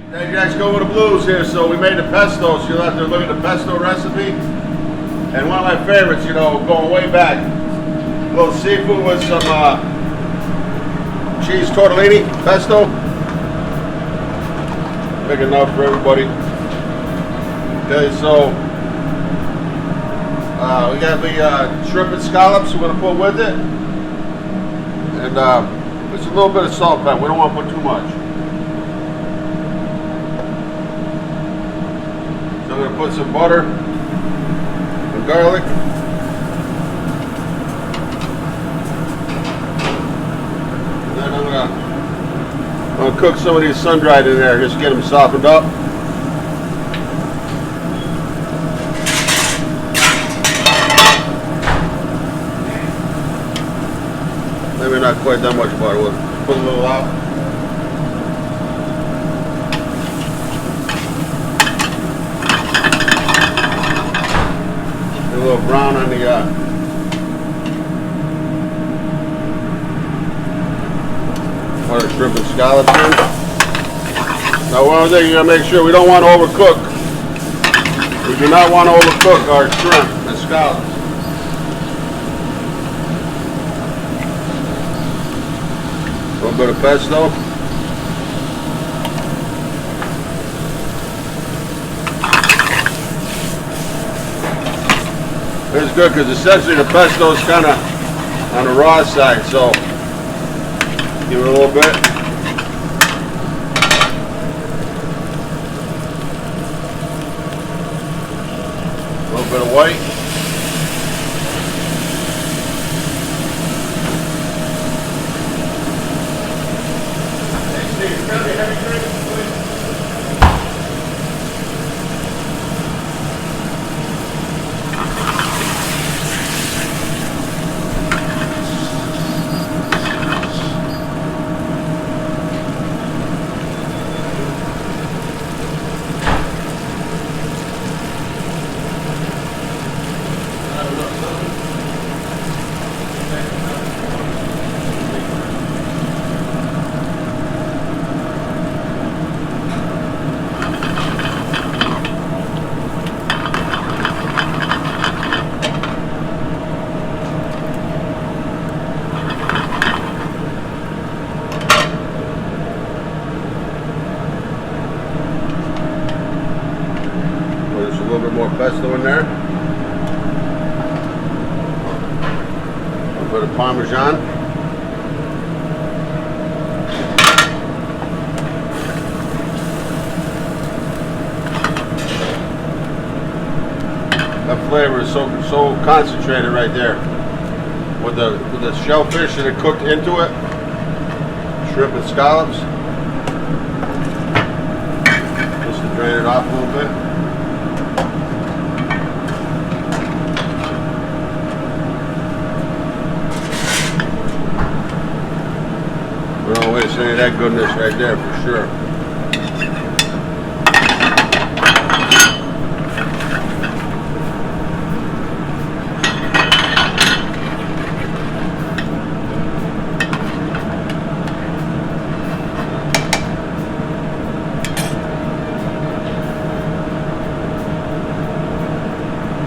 Hey guys, go with the blues here. So we made the pesto, so you'll have to look at the pesto recipe. And one of my favorites, you know, going way back, a little seafood with some cheese tortellini pesto. Big enough for everybody. Okay, so we got the shrimp and scallops we're gonna put with it, and it's a little bit of salt, pepper. We don't want to put too much. So I'm gonna put some butter and garlic. And then I'm gonna cook some of these sun-dried in there, just get them softened up. Maybe not quite that much butter. We'll put a little out. A little brown on the shrimp and scallops in. Now one thing you gotta make sure we don't want to overcook. We do not want to overcook our shrimp and scallops. A little bit of pesto. It's good because essentially the pesto is kind of on the raw side, so give it a little bit. A little bit of white. A little bit more pesto in there. A little bit of Parmesan. That flavor is so concentrated right there. With the shellfish that are cooked into it. Shrimp and scallops. Just to drain it off a little bit. We don't waste any of that goodness right there for sure.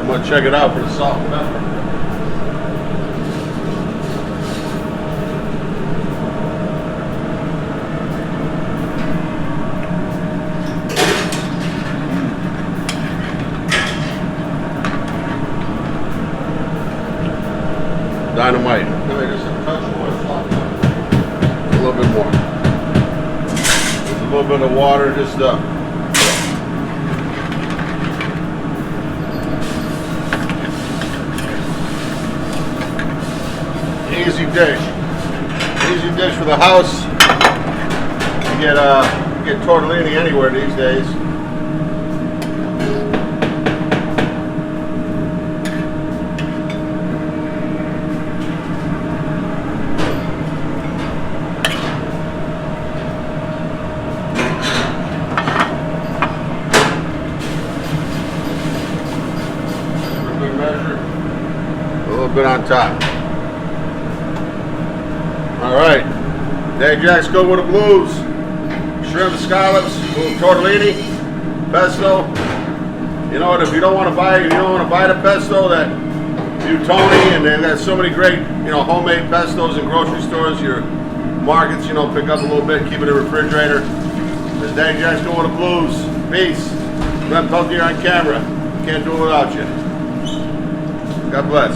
I'm going to check it out for the salt and pepper. Dynamite. Just a touch more salt. A little bit more. Just a little bit of water, just easy dish. Easy dish for the house. You get tortellini anywhere these days. A little bit on top. All right, there, Jack's go with the blues. shrimp scallops, a little tortellini, pesto. You know what? If you don't want to buy the pesto, that you Tony, and they've got so many great, homemade pestos in grocery stores, your markets, pick up a little bit, keep it in the refrigerator. This day, Jack's going with the blues. Peace. Glenn Peltier on camera. Can't do it without you. God bless.